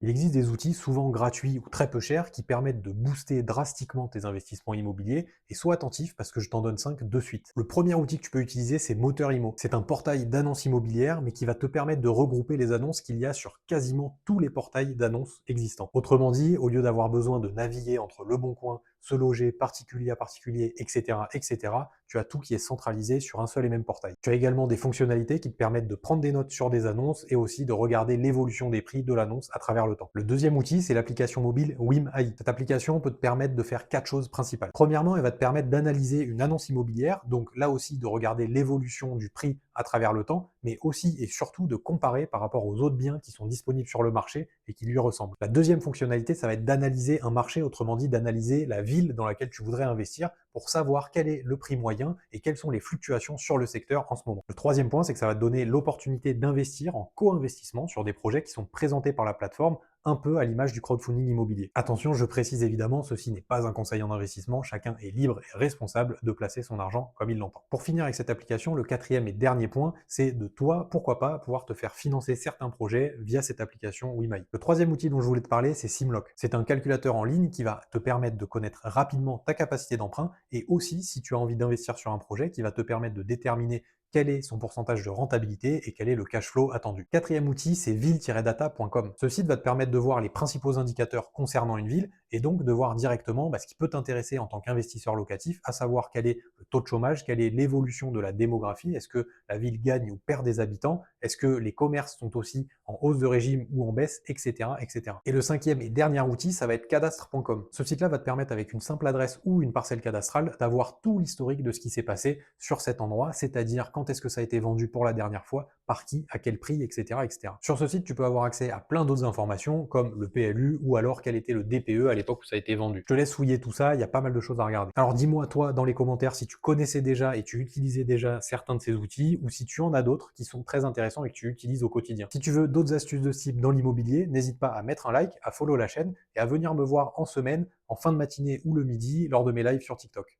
Il existe des outils souvent gratuits ou très peu chers qui permettent de booster drastiquement tes investissements immobiliers et sois attentif parce que je t'en donne 5 de suite. Le premier outil que tu peux utiliser, c'est Moteur Immo. C'est un portail d'annonces immobilières mais qui va te permettre de regrouper les annonces qu'il y a sur quasiment tous les portails d'annonces existants. Autrement dit, au lieu d'avoir besoin de naviguer entre Le Bon Coin, Se Loger, particulier à particulier, etc., etc., tu as tout qui est centralisé sur un seul et même portail. Tu as également des fonctionnalités qui te permettent de prendre des notes sur des annonces et aussi de regarder l'évolution des prix de l'annonce à travers le temps. Le deuxième outil, c'est l'application mobile WIM AI. Cette application peut te permettre de faire 4 choses principales. Premièrement, elle va te permettre d'analyser une annonce immobilière, donc là aussi de regarder l'évolution du prix à travers le temps, mais aussi et surtout de comparer par rapport aux autres biens qui sont disponibles sur le marché et qui lui ressemblent. La deuxième fonctionnalité, ça va être d'analyser un marché, autrement dit d'analyser la ville dans laquelle tu voudrais investir pour savoir quel est le prix moyen et quelles sont les fluctuations sur le secteur en ce moment. Le troisième point, c'est que ça va te donner l'opportunité d'investir en co-investissement sur des projets qui sont présentés par la plateforme un peu à l'image du crowdfunding immobilier. Attention, je précise évidemment, ceci n'est pas un conseil en investissement, chacun est libre et responsable de placer son argent comme il l'entend. Pour finir avec cette application, le quatrième et dernier point, c'est de toi, pourquoi pas, pouvoir te faire financer certains projets via cette application Wimai. Le troisième outil dont je voulais te parler, c'est Simlock. C'est un calculateur en ligne qui va te permettre de connaître rapidement ta capacité d'emprunt et aussi, si tu as envie d'investir sur un projet, qui va te permettre de déterminer quel est son pourcentage de rentabilité et quel est le cash flow attendu. Quatrième outil, c'est ville-data.com. Ce site va te permettre de voir les principaux indicateurs concernant une ville et donc de voir directement ce qui peut t'intéresser en tant qu'investisseur locatif, à savoir quel est le taux de chômage, quelle est l'évolution de la démographie, est-ce que la ville gagne ou perd des habitants, est-ce que les commerces sont aussi en hausse de régime ou en baisse, etc., etc. Et le cinquième et dernier outil, ça va être cadastre.com. Ce site-là va te permettre avec une simple adresse ou une parcelle cadastrale d'avoir tout l'historique de ce qui s'est passé sur cet endroit, c'est-à-dire quand est-ce que ça a été vendu pour la dernière fois, par qui, à quel prix, etc., etc. Sur ce site, tu peux avoir accès à plein d'autres informations comme le PLU ou alors quel était le DPE à l'époque où ça a été vendu. Je te laisse fouiller tout ça, il y a pas mal de choses à regarder. Alors dis-moi toi dans les commentaires si tu connaissais déjà et tu utilisais déjà certains de ces outils ou si tu en as d'autres qui sont très intéressants et que tu utilises au quotidien. Si tu veux d'autres astuces de ce type dans l'immobilier, n'hésite pas à mettre un like, à follow la chaîne et à venir me voir en semaine, en fin de matinée ou le midi lors de mes lives sur TikTok.